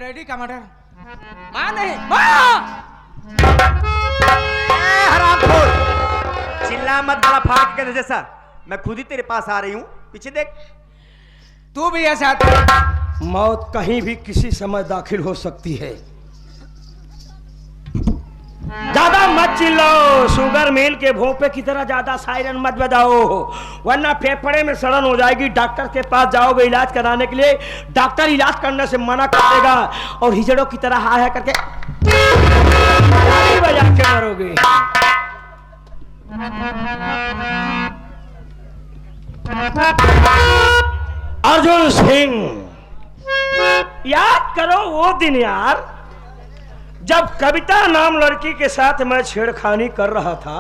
Daddy का murder. माँ नहीं, माँ! हरामखोर, चिल्ला मत बड़ा फाड़ के गधे जैसा। मैं खुद ही तेरे पास आ रही हूँ, पीछे देख। तू भी ऐसा। मौत कहीं भी किसी समय दाखिल हो सकती है। ज्यादा मत चिल्लाओ, शुगर मिल के भोंपे की तरह ज्यादा सायरन मत बजाओ, वरना फेफड़े में सड़न हो जाएगी। डॉक्टर के पास जाओगे इलाज कराने के लिए, डॉक्टर इलाज करने से मना कर देगा और हिजड़ों की तरह हाय हाय करके बजा के मरोगे। अर्जुन सिंह, याद करो वो दिन यार, जब कविता नाम लड़की के साथ मैं छेड़खानी कर रहा था।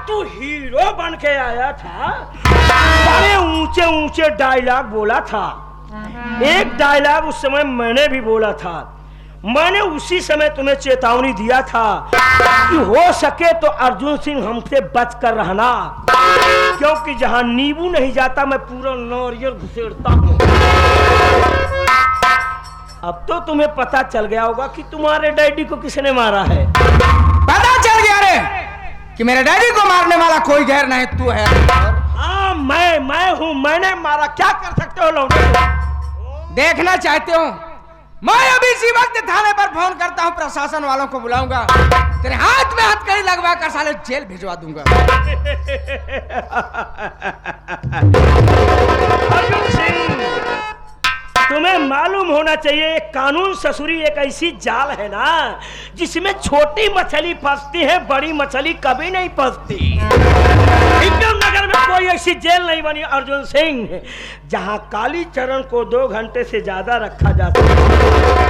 तू हीरो बन के आया था, बड़े ऊंचे ऊंचे डायलॉग बोला था। एक डायलॉग उस समय मैंने भी बोला था। मैंने उसी समय तुम्हें चेतावनी दिया था कि हो सके तो अर्जुन सिंह हमसे बच कर रहना, क्योंकि जहां नींबू नहीं जाता मैं पूरा नारियल घुसेड़ता हूं। अब तो तुम्हें पता चल गया होगा कि तुम्हारे डैडी को किसने मारा है। पता चल गया रे कि मेरे डैडी को मारने वाला कोई गैर नहीं तू है। हाँ मैं हूँ, मैंने मारा। क्या कर सकते हो लोग? देखना चाहते हो? मैं अभी इसी वक्त थाने पर फोन करता हूँ, प्रशासन वालों को बुलाऊंगा, तेरे हाथ में हथकड़ी लगवा कर साले जेल भिजवा दूंगा। अर्जुन सिंह, तुम्हें मालूम होना चाहिए कानून ससुरी एक ऐसी जाल है ना जिसमें छोटी मछली फंसती है, बड़ी मछली कभी नहीं फंसती। इंदम नगर में कोई ऐसी जेल नहीं बनी अर्जुन सिंह जहां कालीचरण को 2 घंटे से ज्यादा रखा जाता है।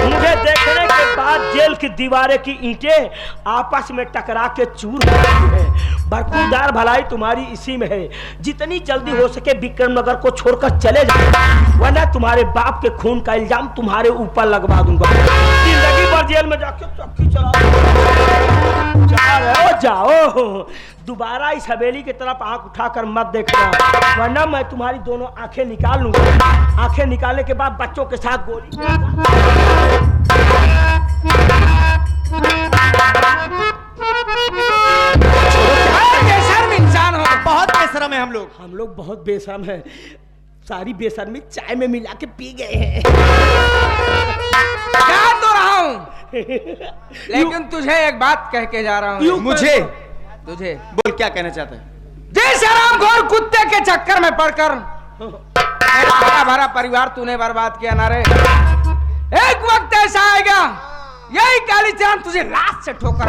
मुझे देखने के बाद जेल की दीवारें की ईंटें आपस में टकरा के चूर हो जाती है। बरकूदार भलाई तुम्हारी इसी में है। जितनी जल्दी हो सके विक्रमनगर को छोड़कर चले जाओ, वरना तुम्हारे बाप के खून का इल्जाम तुम्हारे ऊपर लगवा दूंगा। जिंदगी भर जेल में जाके चक्की चला जाओ। दोबारा इस हवेली की तरफ आंख उठाकर मत देखना, वरना मैं तुम्हारी दोनों आंखें निकाल लूंगा। आंखें निकालने के बाद बच्चों के साथ गोली। बेशर्म इंसान हो, बहुत बेशरम है हम लोग बहुत बेशर्म है। सारी बेशर्मी चाय में मिला के पी गए हैं। क्या तो रहा हूँ, लेकिन तुझे एक बात कह के जा रहा हूँ। मुझे तुझे बोल, क्या कहना चाहता है? जिस हरामखोर कुत्ते के चक्कर में पड़कर मेरा हरा भरा परिवार तूने बर्बाद किया ना रे, एक वक्त ऐसा आएगा यही कालीचरण तुझे लाश से ठोकर।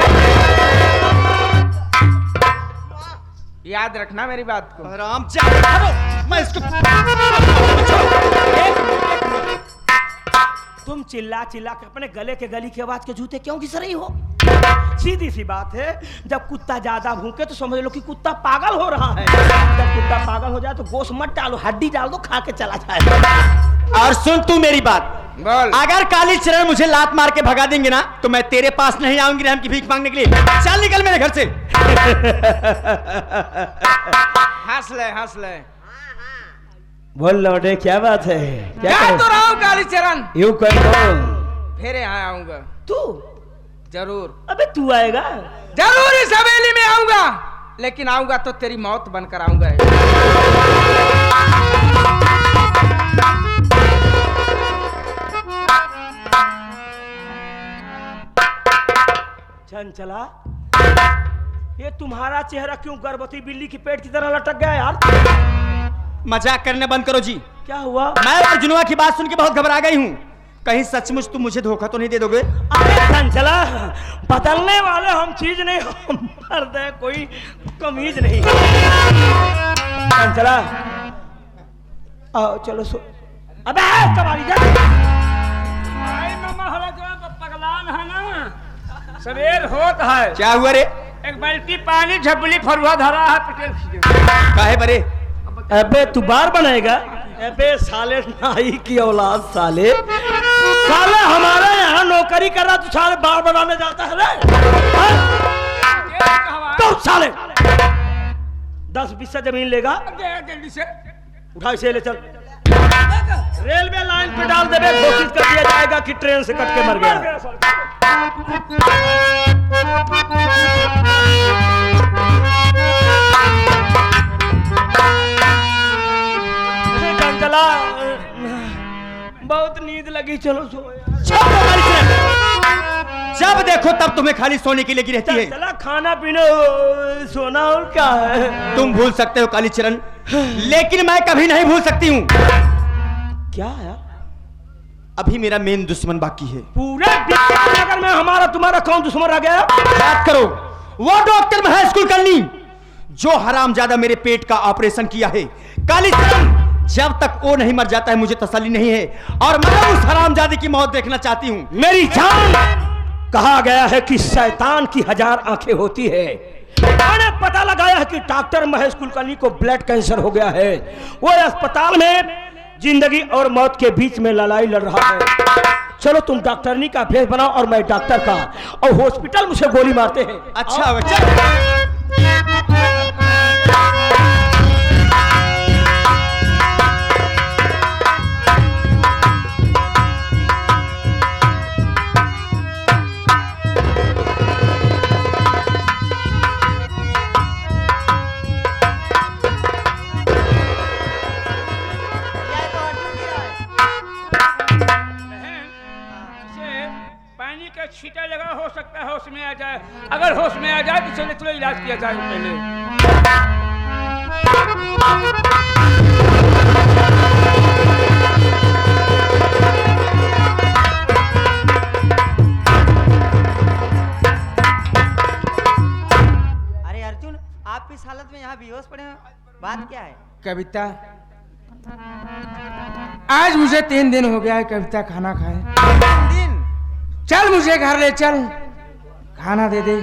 याद रखना मेरी बात को। राम मैं इसको तुम चिल्ला चिल्ला के अपने गले के गली की आवाज के जूते क्यों घिस रही हो? सीधी सी बात है, जब कुत्ता ज्यादा भूखे तो समझ लो कि कुत्ता पागल हो रहा है। जब कुत्ता पागल हो जाए तो गोश्त मत डालो, हड्डी डाल दो, खा के चला जाए। और सुन तू मेरी बात, बोल। अगर कालीचरण मुझे लात मार के भगा देंगे ना तो मैं तेरे पास नहीं आऊंगी रहम की भीख मांगने के लिए। चल निकल मेरे घर से। हंस ले। बोल लौटे, क्या बात है? क्या तो रहा हूँ कालीचरण, यूं कर दो। फिर यहाँ आऊंगा। तू जरूर। अबे तू आएगा? जरूर इस हवेली में आऊंगा, लेकिन आऊंगा तो तेरी मौत बनकर आऊंगा। चंचला, ये तुम्हारा चेहरा क्यों गर्भवती बिल्ली की पेट की तरह लटक गया यार? मजाक करने बंद करो जी। क्या हुआ? मैं अर्जुनवा की बात सुन के बहुत घबरा गई हूँ। कहीं सचमुच तुम मुझे धोखा तो नहीं दे दोगे? अरे चंचला, बदलने वाले हम चीज नहीं, हम मर्द है, कोई कमीज नहीं। चंचला आओ, चलो सो। अबे कबाड़ी जा। पगलान है ना, सवेर होता है। क्या हुआ रे? एक बाल्टी पानी झपली फरुआ धरा है, पटेल काहे बरे? अबे तू बार बनाएगा? अबे साले नाई की औलाद, साले हमारे यहाँ नौकरी कर रहा, तू साले बार बनाने जाता है रे? तो साले 10 बिस्सा जमीन लेगा, जल्दी से उठा इसे ले चल। रेलवे लाइन पे डाल देवे, घोषित कर दिया जाएगा कि ट्रेन से कट के मर गया। चला, बहुत नींद लगी, चलो सो। जब देखो तब तुम्हें खाली सोने की लगी रहती है। चला, खाना पीना सोना और क्या है। तुम भूल सकते हो कालीचरण, लेकिन मैं कभी नहीं भूल सकती हूँ। क्या है? अभी मेरा मेन दुश्मन बाकी है। पूरे नगर में हमारा तुम्हारा कौन दुश्मन रह गया? याद करो, वो डॉक्टर महेश कुलकर्णी जो हरामजादा मेरे पेट का ऑपरेशन किया है। कालीचरण, जब तक वो नहीं मर जाता है मुझे तसल्ली नहीं है, और मैं उस हरामजादे की मौत देखना चाहती हूँ। मेरी जान, कहा गया है कि शैतान की 1000 आंखें होती है। मैंने पता लगाया है कि डॉक्टर महेश कुलकर्णी को ब्लड कैंसर हो गया है। वो अस्पताल में जिंदगी और मौत के बीच में लड़ाई लड़ रहा है। चलो, तुम डॉक्टरनी का भेष बनाओ और मैं डॉक्टर का, और हॉस्पिटल मुझे गोली मारते हैं। अच्छा बच्चा। छींटा लगा, हो सकता है होश में आ जाए। अगर होश में आ जाए तो चलो चलो इलाज किया जाए पहले। अरे अर्जुन, आप इस हालत में यहाँ बेहोश पड़े हैं, बात क्या है? कविता, आज मुझे 3 दिन हो गया है कविता खाना खाए। 3 दिन? चल मुझे घर ले चल, खाना दे दे,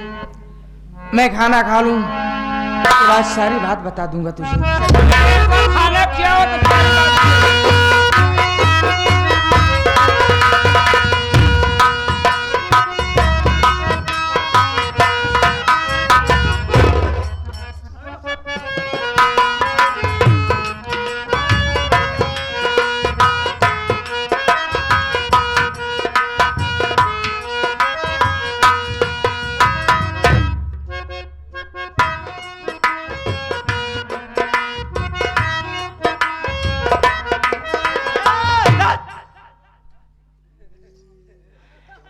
मैं खाना खा लूं, आज सारी बात बता दूंगा तुझे। खाना क्या हो तो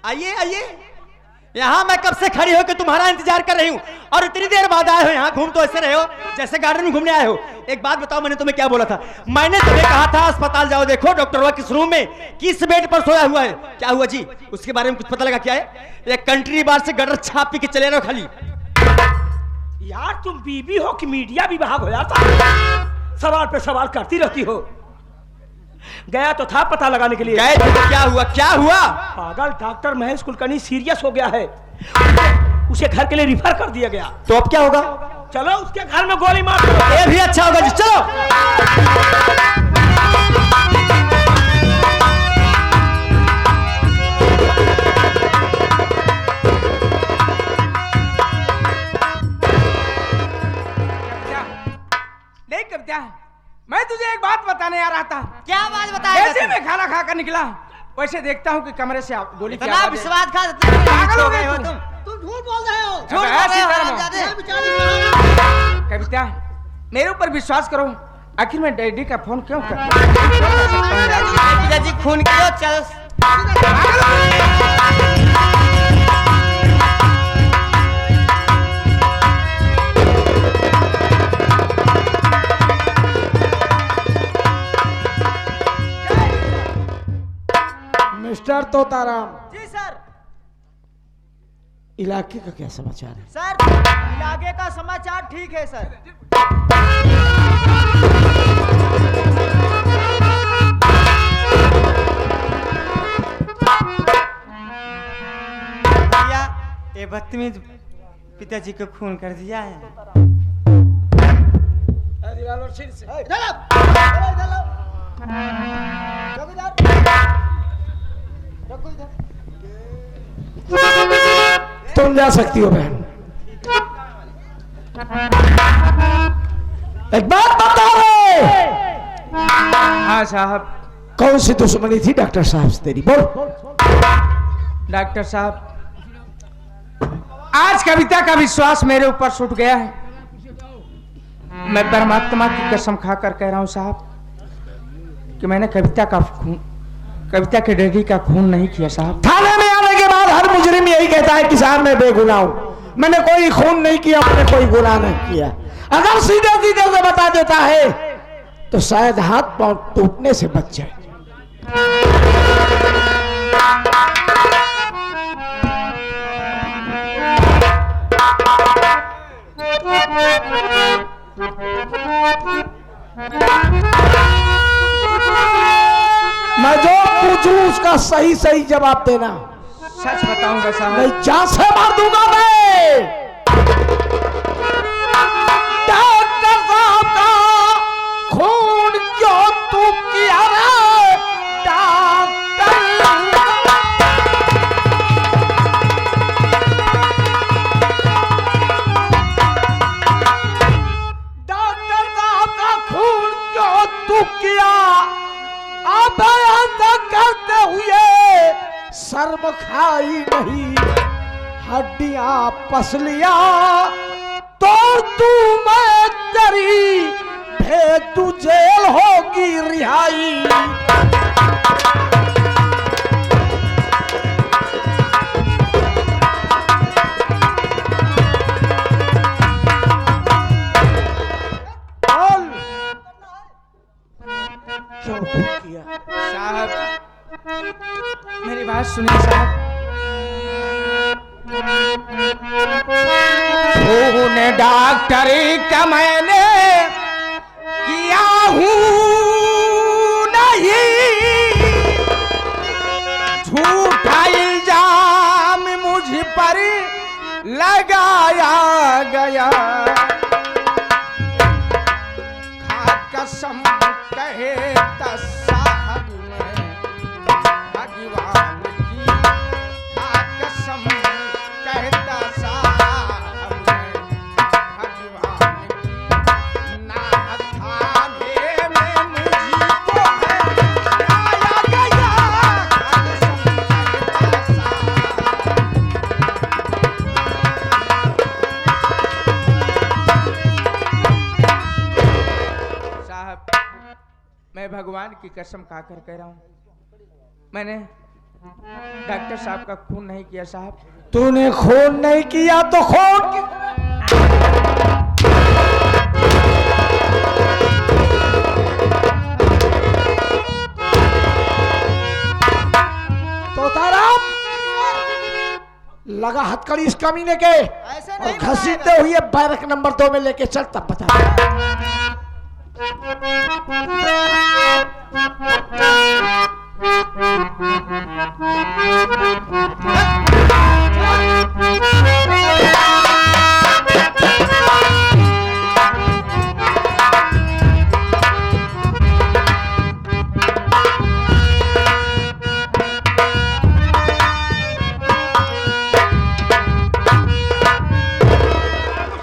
आइए आइए, यहाँ मैं कब से खड़ी होकर तुम्हारा इंतजार कर रही हूँ, और इतनी देर बाद आए हो यहाँ। घूम तो ऐसे रहे हो जैसे गार्डन में घूमने आए हो। एक बात बताओ, मैंने तुम्हें क्या बोला था? मैंने तुम्हें कहा था अस्पताल जाओ, देखो डॉक्टर किस रूम में किस बेड पर सोया हुआ है। क्या हुआ जी? उसके बारे में कुछ पता लगा? क्या है? एक कंट्री बार से गटर छाप पी के चले रहो खाली। यार, तुम बीबी हो कि मीडिया विभाग हो जाता? सवाल पे सवाल करती रहती हो। गया तो था पता लगाने के लिए। गए थे तो क्या हुआ? क्या हुआ? पागल डॉक्टर महेश कुलकर्णी सीरियस हो गया है, उसे घर के लिए रिफर कर दिया गया। तो अब क्या होगा? चलो उसके घर में गोली मार दो। ये भी अच्छा होगा जी, चलो। नहीं कविता, मैं तुझे एक बात बताने आ रहा था। क्या बात बताएगा? जैसे मैं खाना खाकर निकला, वैसे देखता हूँ कि कमरे से गोली की इतना आवाज़ है। विश्वासघात, पागल हो गए हो तुम। तुम झूठ बोल रहे हो। झूठ बोल रहे हो हरामजादे। कविता, मेरे ऊपर विश्वास करो, आखिर मैं डैडी का फोन क्यों करता पिताजी खून क्यों? चल मिस्टर तोताराम। जी सर। इलाके का क्या समाचार है? सर, इलाके का समाचार ठीक है सर। भैया, ये बदतमीज पिताजी को खून कर दिया है। तुम जा सकती हो बहन। एक बात बताओ। हाँ साहब। कौन सी दुश्मनी थी डॉक्टर साहब से तेरी, बोल। डॉक्टर साहब, आज कविता का विश्वास मेरे ऊपर छूट गया है। मैं परमात्मा की कसम खाकर कह रहा हूं साहब कि मैंने कविता के डैडी का खून नहीं किया साहब। थाने में आने के बाद हर मुजरिम यही कहता है कि साहब मैं बेगुनाह हूं, मैंने कोई खून नहीं किया, मैंने कोई गुनाह नहीं किया। अगर सीधे सीधे से बता देता है तो शायद हाथ पांव टूटने से बच जाए। मैं जो पूछूं उसका सही सही जवाब देना। सच बताऊंगा साहब। नहीं, जान से मार दूंगा मैं। डॉक्टर साहब का खून क्यों तू किया रे डॉक्टर? डॉक्टर साहब का खून क्यों तू किया? अब ऐसा करते हुए शर्म खाई नहीं, हड्डियां पसलियां तो तू मैं तेरी भेद तू जेल होगी रिहाई। क्यों किया साहब मेरी बात सुनिए साहब। खून डॉक्टरी का मैंने किया हूं नहीं, झूठा इल्जाम मुझ पर लगाया गया। कसम कहे साहब में भगवान की, कसम कहता साहब में भगवान की, ना थाने में मुझको है लाया गया। कसम कहता साहब, मैं भगवान की कसम खाकर कह रहा हूं, मैंने डॉक्टर साहब का खून नहीं किया साहब। तूने खून नहीं किया तो खून तो तारा लगा हथकड़ी इस कमीने के और घसीटते हुए बैरक नंबर 2 में लेके चल, तब बता।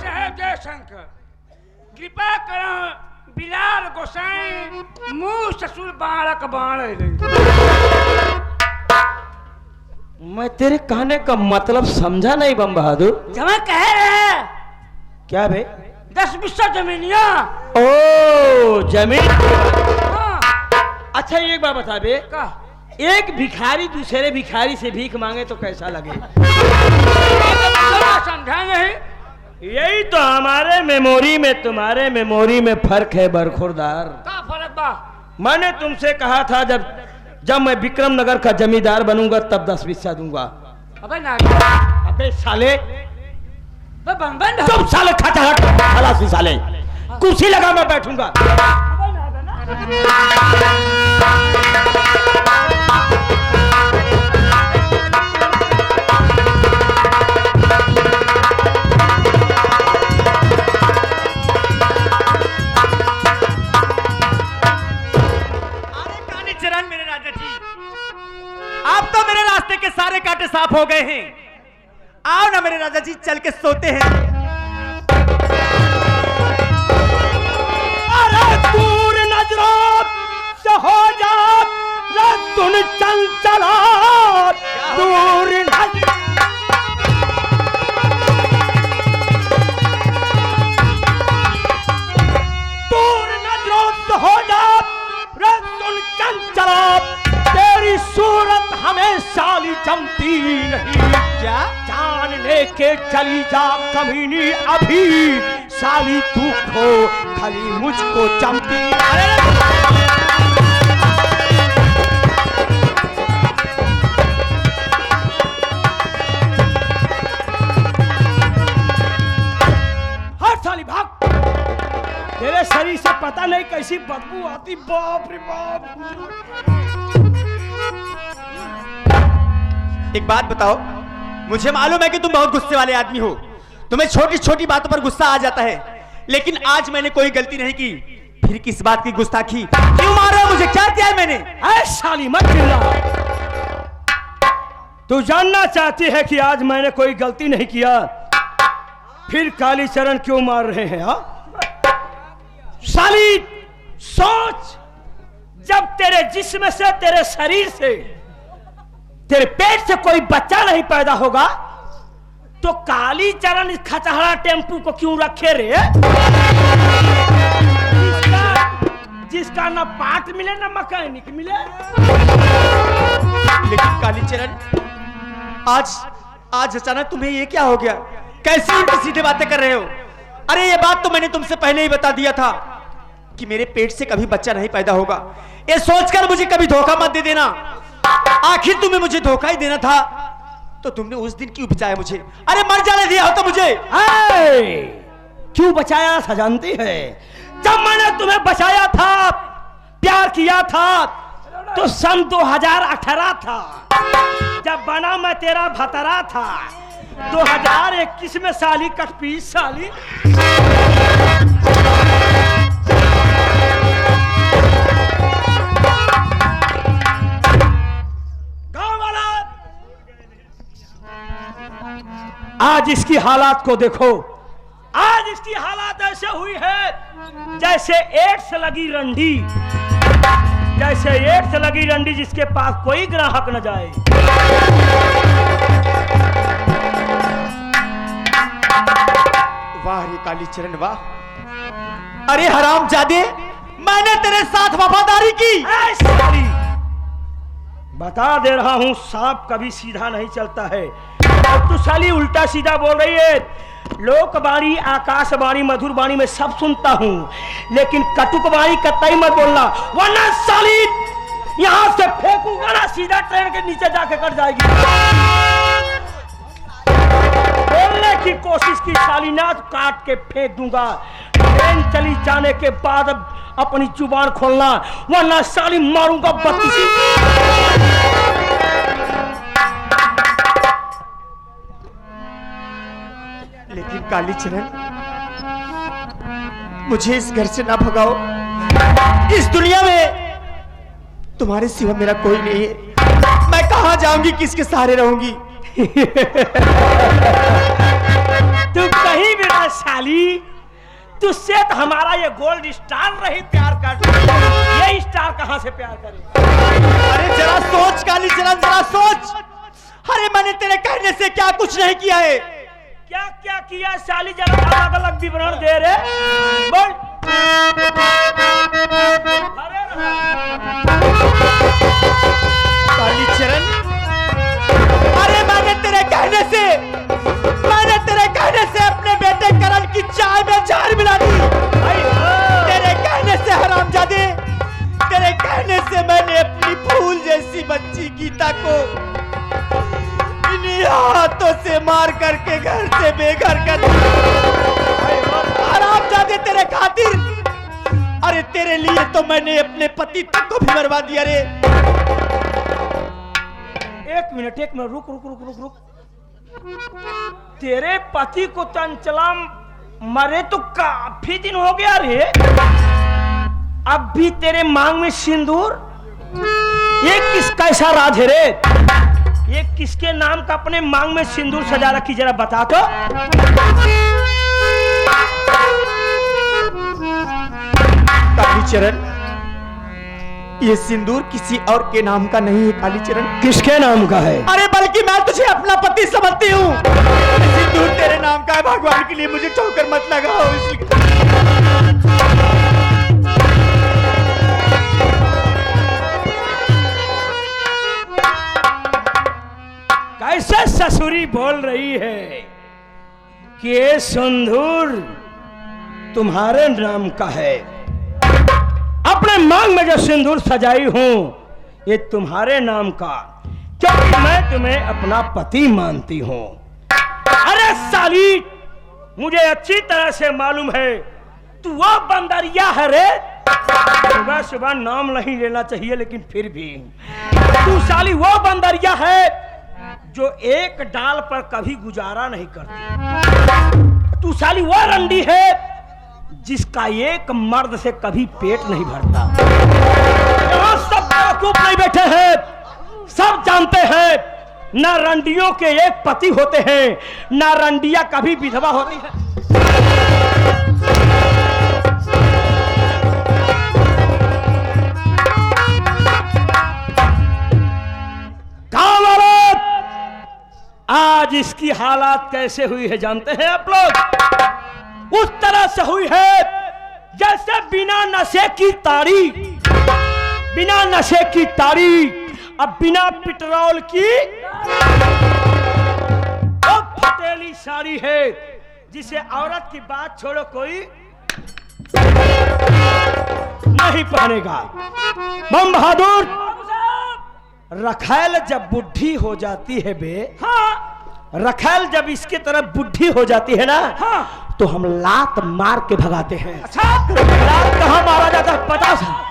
साहेब जयशंकर, कृपा करो बिलाल गोसाई मुंह ससुर बालक बाण रही। मैं तेरे कहने का मतलब समझा नहीं बम बहादुर। जमा कह रहे क्या बे? 10 बिस्सा जमीनिया। ओ जमीन। हाँ। अच्छा एक बात बता बे, का एक भिखारी दूसरे भिखारी से भीख मांगे तो कैसा लगे? समझा नहीं। यही तो हमारे मेमोरी में तुम्हारे मेमोरी में फर्क है बरखुरदार। का फर्क बा? मैंने तुमसे कहा था जब मैं विक्रम नगर का जमींदार बनूंगा तब 10 बिस्सा दूंगा। अबे ना, अबे साले बन बन चुप साले, खटहट खलासी साले, कुर्सी लगा मैं बैठूंगा। अब तो मेरे रास्ते के सारे कांटे साफ हो गए हैं। आओ ना मेरे राजा जी, चल के सोते हैं। अरे दूर नजरों से हो जा चंचला दूर न दूर नजरों से हो जा रे सुन चंचला, तेरी सूरत हमें साली जमती नहीं। क्या जान लेके चली जा कमीनी, अभी साली तू खो खाली मुझको जमती। हर साली भाग, तेरे शरीर से पता नहीं कैसी बदबू आती, बाप रे बाप। एक बात बताओ, मुझे मालूम है कि तुम बहुत गुस्से वाले आदमी हो, तुम्हें छोटी छोटी बातों पर गुस्सा आ जाता है, लेकिन आज मैंने कोई गलती नहीं की, फिर किस बात की गुस्ताखी? क्यों मार रहे हो मुझे? क्या किया है मैंने? ऐ साली मत चिल्ला। तू जानना चाहती है कि आज मैंने कोई गलती नहीं किया, फिर कालीचरण क्यों मार रहे हैं? हा? साली सोच, जब तेरे जिस्म से, तेरे शरीर से, तेरे पेट से कोई बच्चा नहीं पैदा होगा तो कालीचरण इस खचहरा टेम्पू को क्यों रखे रे? जिसका ना पार्ट मिले ना मैकेनिक मिले। लेकिन कालीचरण, आज अचानक तुम्हें ये क्या हो गया? कैसी उल्टी सीधे बातें कर रहे हो? अरे ये बात तो मैंने तुमसे पहले ही बता दिया था कि मेरे पेट से कभी बच्चा नहीं पैदा होगा। ये सोचकर मुझे कभी धोखा मत दे देना। आखिर तुम्हें मुझे धोखा ही देना था तो तुमने उस दिन क्यों बचाया मुझे? अरे मर जाने दिया होता मुझे। क्यों बचाया था जानती है? जब मैंने तुम्हें बचाया था, प्यार किया था, तो सन 2018 था, जब बना मैं तेरा भतरा था। 2021 में साली कटपीस साली। गाँव वाला, आज इसकी हालात को देखो। आज इसकी हालात ऐसे हुई है जैसे एड्स लगी रंडी, जैसे एड्स लगी रंडी जिसके पास कोई ग्राहक न जाए। वाह रे कालीचरण वाह। अरे हरामजादे, मैंने तेरे साथ वफादारी की। साली बता दे रहा हूं, सांप कभी सीधा नहीं चलता है। अब तू साली उल्टा सीधा बोल रही है। लोकवाणी, आकाशवाणी, मधुरवाणी में सब सुनता हूं, लेकिन कटुकवाणी कतई मत बोलना, वरना साली यहां से फेंकूंगा ना, सीधा ट्रेन के नीचे जाके कट जाएगी। बोलने की कोशिश की साली ना, काट के फेंक दूंगा। ट्रेन चली जाने के बाद अपनी जुबान खोलना, वरना साली मारूंगा 32। लेकिन कालीचरण, मुझे इस घर से ना भगाओ। इस दुनिया में तुम्हारे सिवा मेरा कोई नहीं है। मैं कहां जाऊंगी, किसके सहारे रहूंगी? तू कहीं भी ना साली, तुझसे तो हमारा ये गोल्ड स्टार रही प्यार कर, ये स्टार कहां से प्यार करे? अरे जरा सोच कालीचरण, जरा सोच। अरे मैंने तेरे कहने से क्या कुछ नहीं किया है। क्या क्या किया साली, जरा अलग अलग विवरण दे रे। बोल। कालीचरण, अरे मैंने तेरे कहने से अपने बेटे करण की चाय में जहर मिला दी। तेरे कहने से हरामजादे, तेरे कहने से मैंने अपनी फूल जैसी बच्ची गीता को इन्हीं हाथों से मार करके घर से बेघर कर दिया। हरामजादे तेरे खातिर, अरे तेरे लिए तो मैंने अपने पति तक को भी मरवा दिया रे। एक मिनट रुक रुक रुक रुक रुक। तेरे पति को चंचला मरे तो काफी दिन हो गया रे, अब भी तेरे मांग में सिंदूर? ये किस कैसा राज है रे? ये किसके नाम का अपने मांग में सिंदूर सजा रखी, जरा बता तो। कालीचरण, ये सिंदूर किसी और के नाम का नहीं है कालीचरण। किसके नाम का है? अरे बल्कि मैं तुझे अपना पति समझती हूँ। सिंदूर तेरे नाम का है, भगवान के लिए मुझे ठोकर मत लगाओ। कैसे ससुरी बोल रही है कि ये सिंदूर तुम्हारे नाम का है। अपने मांग में जो सिंदूर सजाई हूं ये तुम्हारे नाम का, क्योंकि मैं तुम्हें अपना पति मानती हूं। अरे साली, मुझे अच्छी तरह से मालूम है तू वो बंदरिया है रे। सुबह सुबह नाम नहीं लेना चाहिए, लेकिन फिर भी तू साली वो बंदरिया है जो एक डाल पर कभी गुजारा नहीं करती। तू साली वो रंडी है जिसका एक मर्द से कभी पेट नहीं भरता। यहाँ सब बेवकूफ नहीं बैठे हैं, सब जानते हैं ना रंडियों के एक पति होते हैं, ना रंडिया कभी विधवा होती है। आज इसकी हालात कैसे हुई है जानते हैं आप लोग? उस तरह से हुई है जैसे बिना नशे की ताड़ी, बिना नशे की ताड़ी, अब बिना पेट्रोल की वो फटेली साड़ी है जिसे औरत की बात छोड़ो कोई नहीं पहनेगा। बम बहादुर, रखैल जब बुढ़ी हो जाती है बे, हाँ, रखैल जब इसके तरफ बुढ़ी हो जाती है ना, हाँ, तो हम लात मार के भगाते हैं। अच्छा, लात कहाँ मारा जाता है पता था?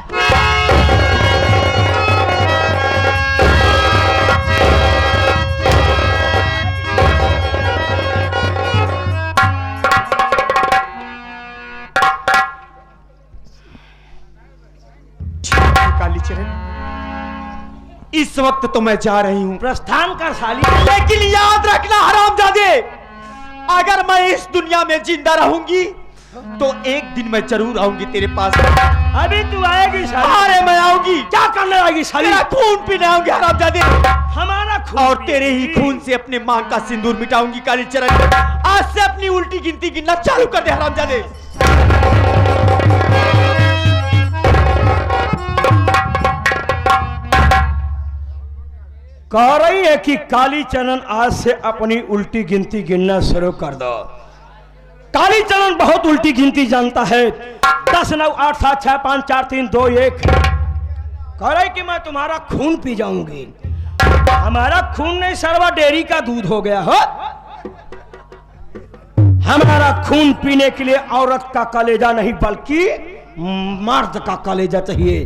कालीचरण, इस वक्त तो मैं जा रही हूं, प्रस्थान कर साली। लेकिन याद रखना हरामजादे, अगर मैं इस दुनिया में जिंदा रहूंगी तो एक दिन मैं जरूर आऊंगी तेरे पास। अभी तू आएगी साली? अरे मैं आऊंगी। क्या करने आएगी साली? तेरा खून पीने आऊंगी हरामजादे। हमारा खून? और तेरे ही खून से अपने मांग का सिंदूर मिटाऊंगी कालीचरण। आज से अपनी उल्टी गिनती गिनना चालू कर दे हरामजादे। कह रही है कि कालीचरण आज से अपनी उल्टी गिनती गिनना शुरू कर दो। कालीचरण बहुत उल्टी गिनती जानता है। 10, 9, 8, 7, 6, 5, 4, 3, 2, 1। कह रही कि मैं तुम्हारा खून पी जाऊंगी। हमारा खून नहीं सरवा डेयरी का दूध हो गया हो। हमारा खून पीने के लिए औरत का कलेजा नहीं बल्कि मर्द का कलेजा चाहिए।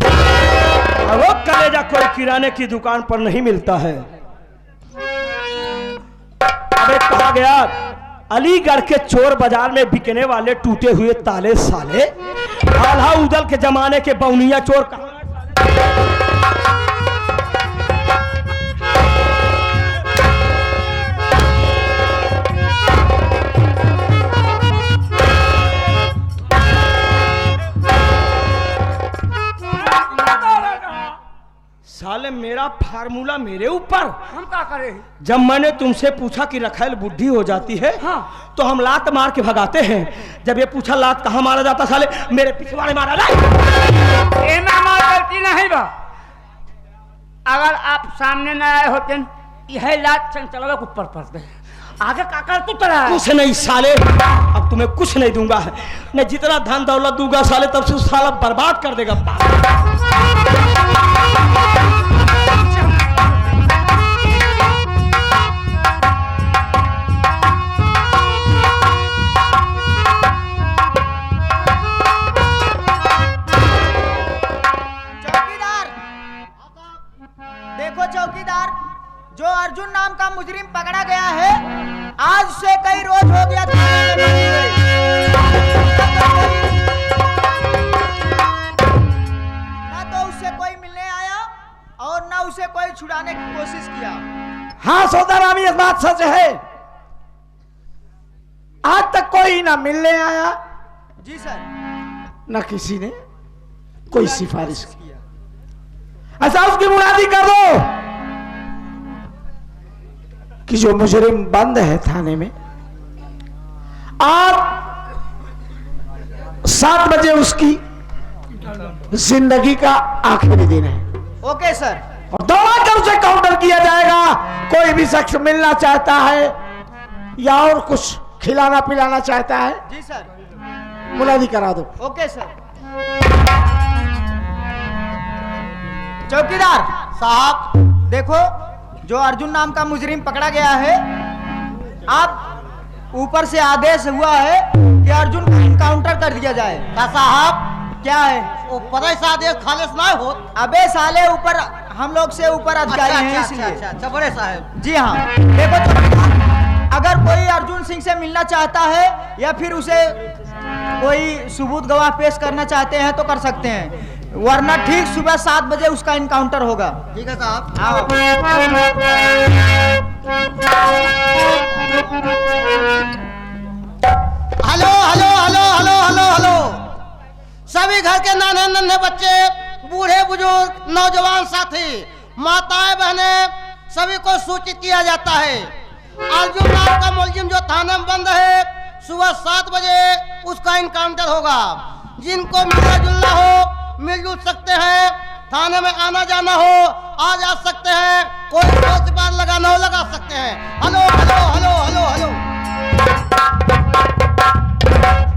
और वो कलेजा कोई किराने की दुकान पर नहीं मिलता है। अबे कहा गया अलीगढ़ के चोर बाजार में बिकने वाले टूटे हुए ताले साले, आल्हा उदल के जमाने के बौनिया चोर कहाँ? साले मेरा फार्मूला मेरे ऊपर। हम क्या करें? जब मैंने तुमसे पूछा कि रखैल बुढ़ी हो जाती है, हाँ, तो हम लात मार के भगाते हैं। जब ये पूछा लात कहाँ मारा जाता, साले मेरे पिछवाड़े मारा। गलती नहीं बा। अगर आप सामने न आए होते यह लात चंचलवा के ऊपर पड़ते आगे काकर तू तरह कुछ नहीं साले, अब तुम्हें कुछ नहीं दूंगा। मैं जितना धन दौलत दूंगा साले तब से उस साला बर्बाद कर देगा। चौकीदार, जो अर्जुन नाम का मुजरिम पकड़ा गया है, आज से कई रोज हो गया थाने में बंदी हुए। ना तो उससे कोई मिलने आया और ना उसे कोई छुड़ाने की कोशिश किया। हाँ सौदारामी, इस बात सच है। आज तक कोई ना मिलने आया, जी सर। ना किसी ने कोई सिफारिश की। ऐसा उसकी मुनादी कर दो कि जो मुजरिम बंद है थाने में, आप 7 बजे उसकी जिंदगी का आखिरी दिन है। Okay sir. और दौड़ाकर उसे काउंटर किया जाएगा। कोई भी शख्स मिलना चाहता है या और कुछ खिलाना पिलाना चाहता है, जी सर। मुनादी करा दो। Okay sir. चौकीदार साहब, देखो जो अर्जुन नाम का मुजरिम पकड़ा गया है, आप ऊपर से आदेश हुआ है कि अर्जुन का इनकाउंटर कर दिया जाए। साहब क्या है वो पता है आदेश खालिश ना हो? अबे साले, ऊपर हम लोग से ऊपर अधिकारी हैं इसलिए। अच्छा बड़े साहब। जी हाँ, देखो चौकीदार, अगर कोई अर्जुन सिंह से मिलना चाहता है या फिर उसे कोई सबूत गवाह पेश करना चाहते हैं तो कर सकते हैं, वरना ठीक सुबह 7 बजे उसका इनकाउंटर होगा। ठीक है साहब। आओ। Hello hello hello hello hello hello, सभी घर के नाने नन्हे बच्चे, बूढ़े बुजुर्ग, नौजवान साथी, माताएं बहनें, सभी को सूचित किया जाता है, अर्जुन नाम का मुलजिम जो थाने में बंद है, सुबह 7 बजे उसका इनकाउंटर होगा। जिनको मिलना जुलना हो मिलजुल सकते हैं, थाने में आना जाना हो आ जा सकते हैं, कोई दोस्त बार लगाना हो लगा सकते हैं। Hello hello hello hello hello.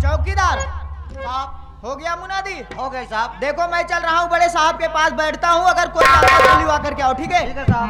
चौकीदार साहब, हो गया मुनादी? हो गए साहब। देखो मैं चल रहा हूँ, बड़े साहब के पास बैठता हूँ, अगर कोई आता है तो लिवा करके आओ। ठीक है? ठीक है साहब।